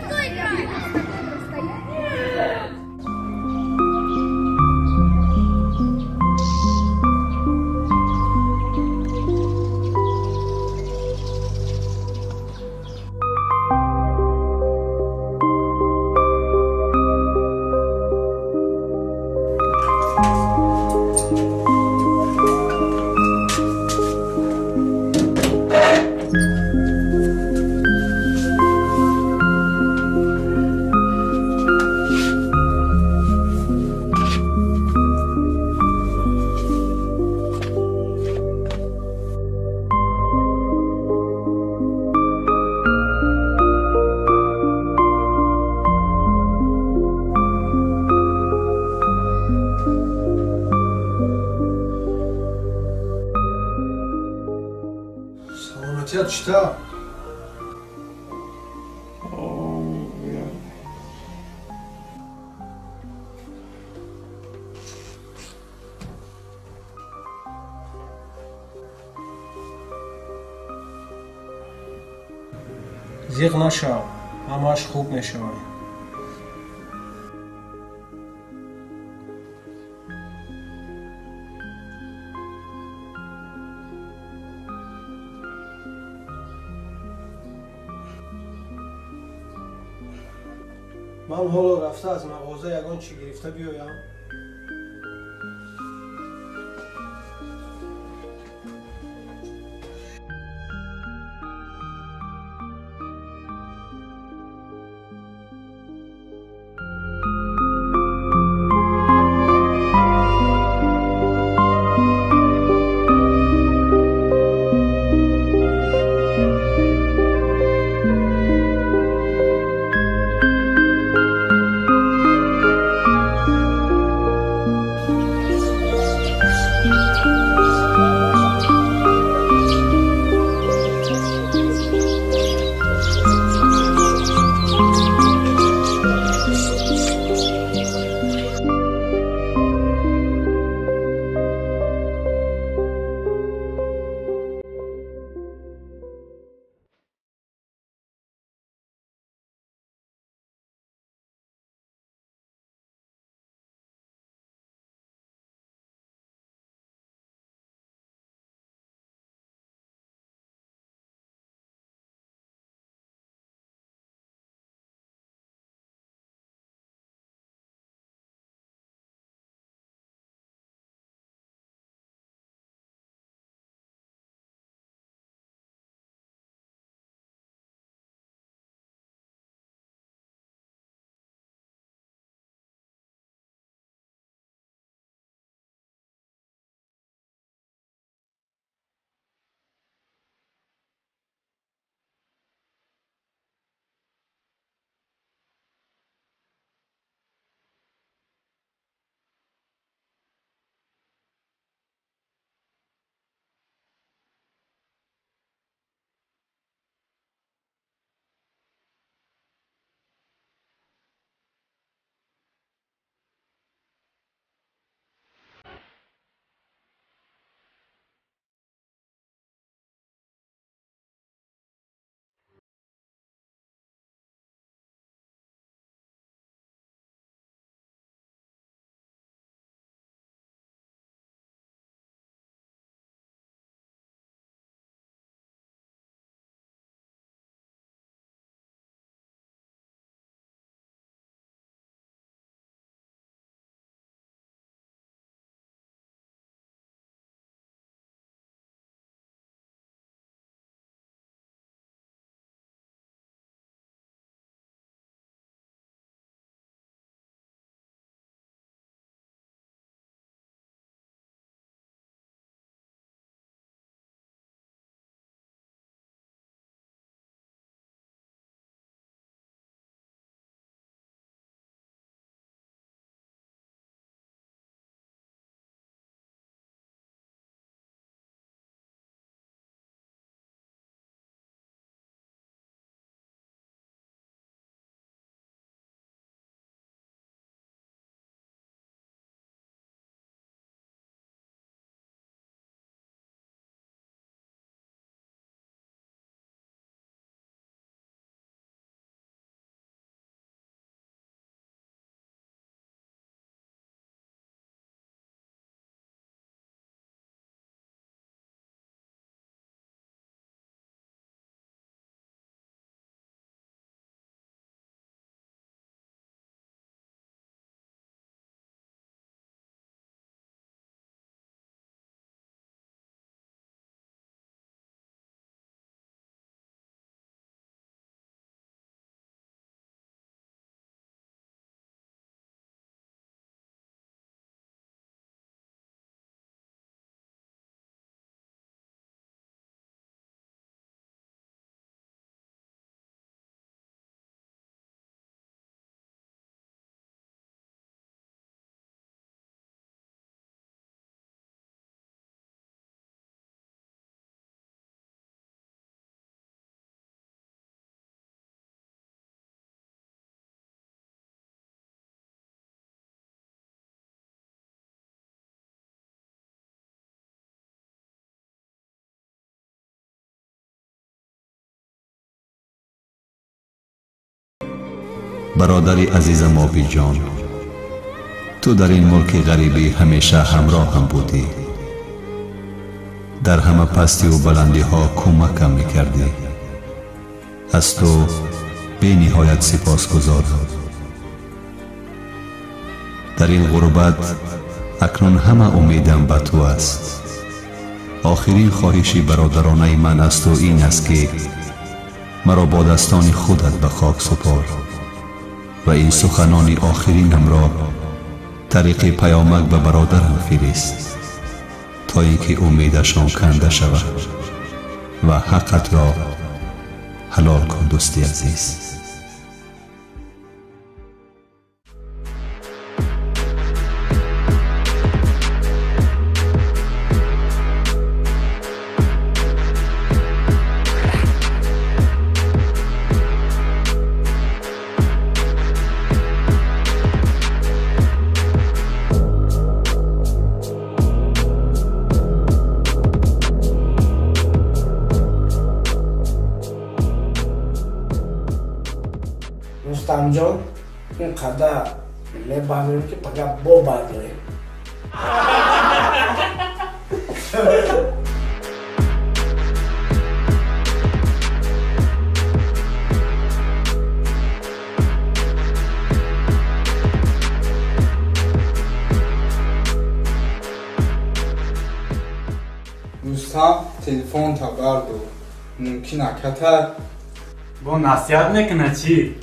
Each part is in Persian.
Кто играет? سلامتیت چطور؟ زیغ نشو، همش خوب میشه. من حالا رفته از مغازه یگان چی گرفته بیایم؟ برادر عزیزم آبی جان، تو در این ملک غریبی همیشه همراه هم بودی. در همه پستی و بلندی ها کمکم میکردی. از تو بی نهایت سپاسگزارم. در این غربت اکنون همه امیدم به تو است. آخرین خواهشی برادرانه من است و این است که مرا با دستان خودت به خاک سپار و این سخنان آخرینم را طریق پیامک به برادرم فرست تا اینکه امیدشان کنده شود و حقت را حلال کن دوستی عزیز. رستم جان اینقدر میبریم که فقط با برداریم. رستم تلفن تا بردو ممکنه کتر با نصیحت میکنه چی؟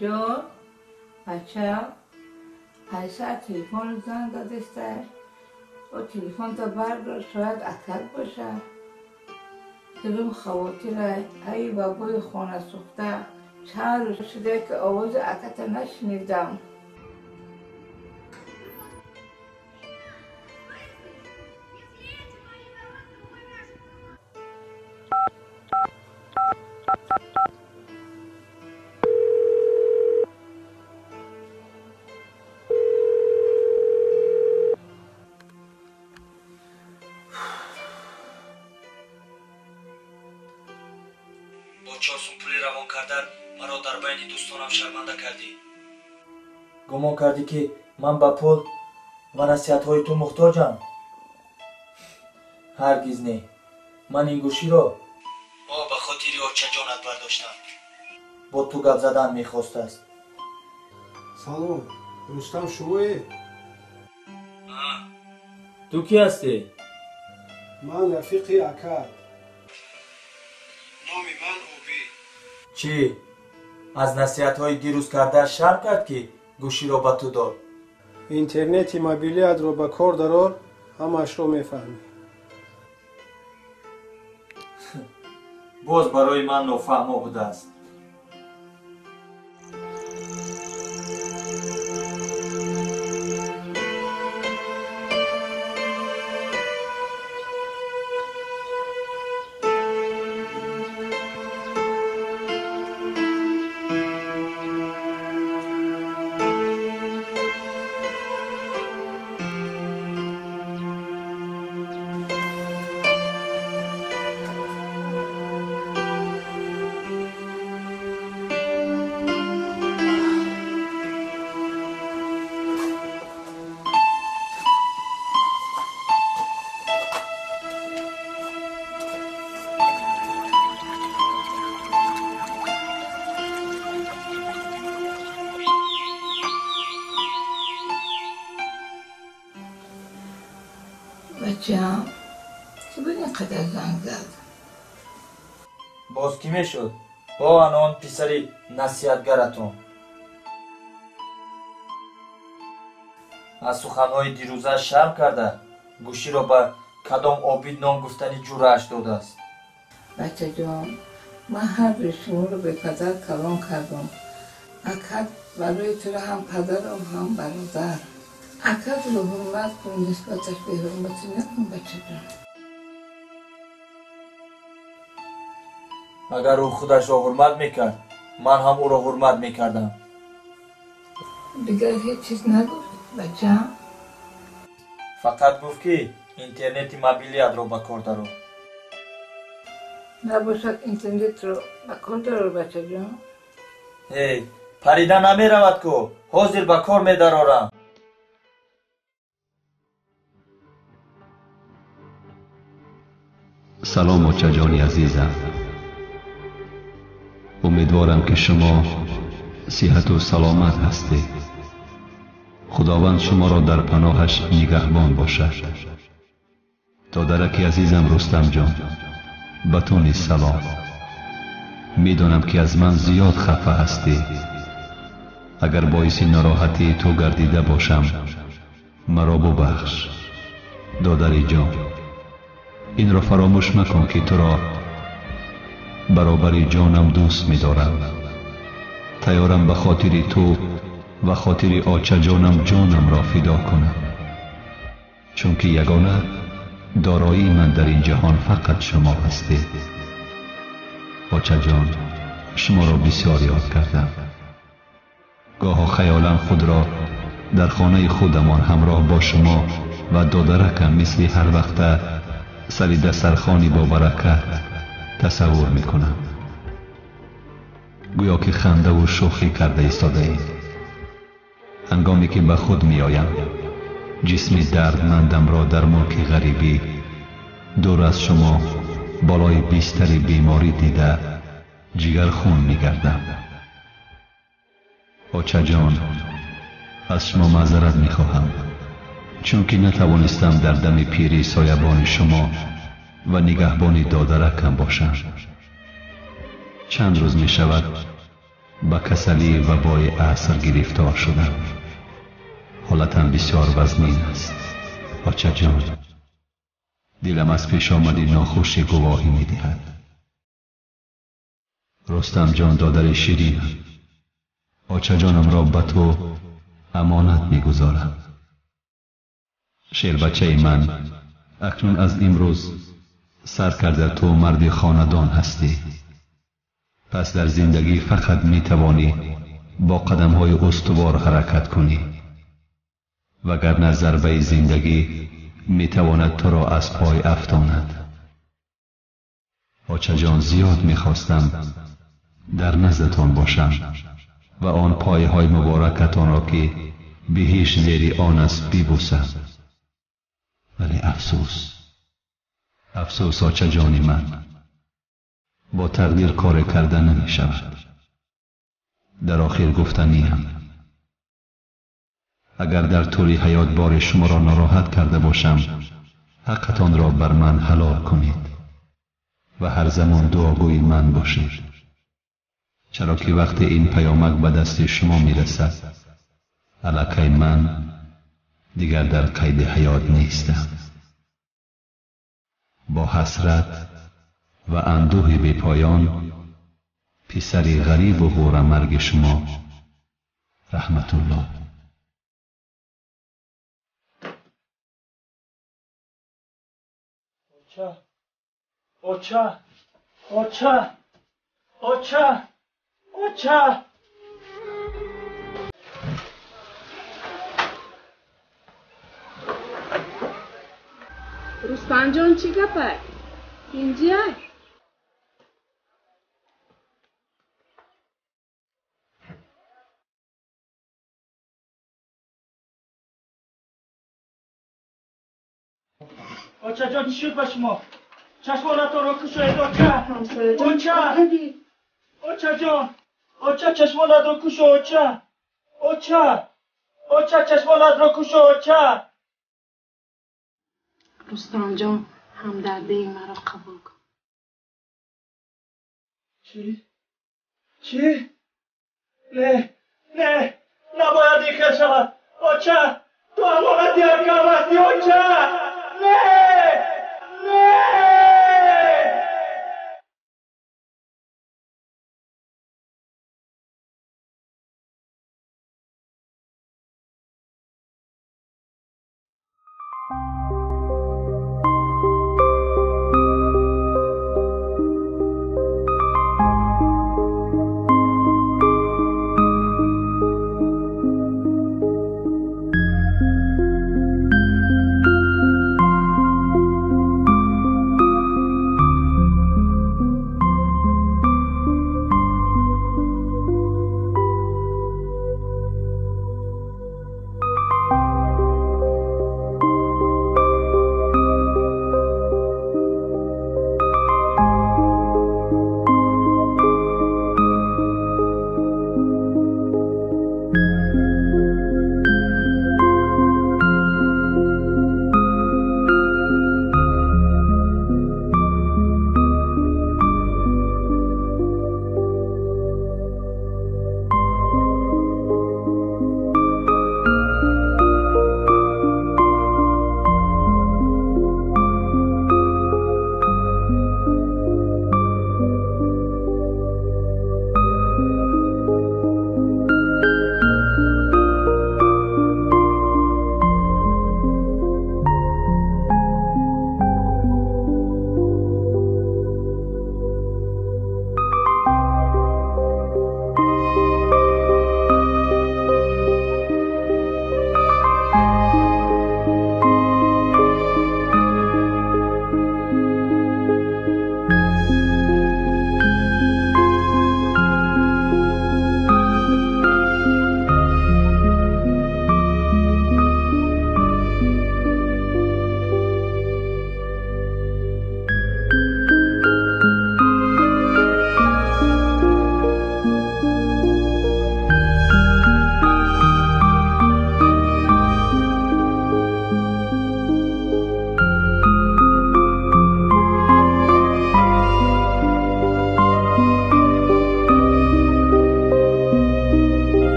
جان بچه پیسه تلفن زنگ دادستش و تلفن تا بردار شاید اکل باشه. دلم خواطره ای بابای خانه سوخته چند روز شده که آواز اکت نشنیدم. با چاسون پولی روان کردن مرا در بین دوستانم شرمنده کردی. گمان کردی که من به پول و نصیحت‌های تو محتاجم؟ هرگز نه. من این گوشی را به خاطر آچه جانت برداشتم. با تو گپ زدن میخواست است. سلام، رستم شمایی؟ تو کی هستی؟ من رفیقی اکد. نامی من اوبی. چی؟ از نصیحت‌های دیروز کرده شرم کرد که گوشی را به تو داد؟ اینترنتی مобیلیت رو به کار درار، همش رو میفهمی. باز برای من نافهما بوده است. بچه‌ام که به اینقدر زنگ زد؟ باز کی میشد؟ با آن پسری نصیحتگرتون. از سخنهای دیروزه شرم کرده گوشی را به کدام عابد نام گفتنی جورش داده است. بچه جان، من هر روز شما رو به پدر کلام کردم. اکد برای تو هم پدر و هم برادر. اکد رو حرمت کن، نسبتش به حرمتی نکن بچه جان. اگر او خودش را حرمت میکرد، من هم او را حرمت میکردم. دیگر هیچ چیز نگفت بچه‌ام؟ فقط گفت که اینترنت موبیلیت را به کار درآور. نباشد اینترنت رو به کار درآور بچه جان. هی پریده نمیرود که حاضر به کار میدرارم. سلام بچه جانی عزیزم. امیدوارم که شما صحت و سلامت هستید. خداوند شما را در پناهش نگهبان باشد. دادرک عزیزم رستم جان، به تو نیز سلام. میدانم که از من زیاد خفه هستی. اگر باعث ناراحتی تو گردیده باشم، مرا ببخش دادر جان. این را فراموش مکن که تو را برابر جانم دوست می‌دارم. تیارم به خاطر تو و خاطر آچه جانم را فدا کنم، چون که یگانه دارایی من در این جهان فقط شما هستید. آچه جان، شما را بسیار یاد کردم. گاه خیالا خود را در خانه خودمان همراه با شما و دادرکم مثل هر وقت سر دسترخوانی با برکت تصور میکنم. گویا که خنده و شوخی کرده ایستاده اید. هنگامی که به خود میآیم، جسم دردمندم را در ملک غریبی دور از شما بالای بستر بیماری دیده جگر خون میگردم. آچه جان، از شما معذرت میخواهم، چون که نتوانستم در دم پیری سایبان شما و نگهبان دادرکم باشم. چند روز می شود با کسلی و بای عصر گرفتار شدم. حالتم بسیار وزنین است. آچه جان، دلم از پیش آمدی ناخوشی گواهی می دهد. رستم جان دادر شیرین، آچه جانم را به تو امانت می گذارم. شیر بچه من، اکنون از امروز سر کرده تو مرد خاندان هستی. پس در زندگی فقط می توانی با قدم های استوار حرکت کنی، وگرنه ضربه زندگی می تواند تو را از پای افشاند. آچه جان، زیاد می خواستم در نزدتان باشم و آن پایه های مبارکتان را که به هیچ زیر آن است ببوسم. ولی افسوس آچه جانی من، با تقدیر کار کردن نمی شود. در آخر گفتنیم، اگر در طول حیات بار شما را ناراحت کرده باشم، حقتان را بر من حلال کنید و هر زمان دعاگوی من باشید، چرا که وقت این پیامک به دست شما می رسد، الکی من دیگر در قید حیات نیستم. با حسرت و اندوه بی پایان پسری غریب و غور مرگ شما، رحمت الله. اوچا اوچا اوچا اوچا. رستم جان چی گپه؟ اینجا؟ اوچا جان چی شد به شما؟ چشمانتان را کشوید اوچا. اوچا اوچا جان، اوچا چشمانت را کشو اوچا. اوچا اوچا چشمانت را کشو اوچا. رستم جان همدردی مرا قبول کن. چی؟ نه نباید این کار شود. اوچا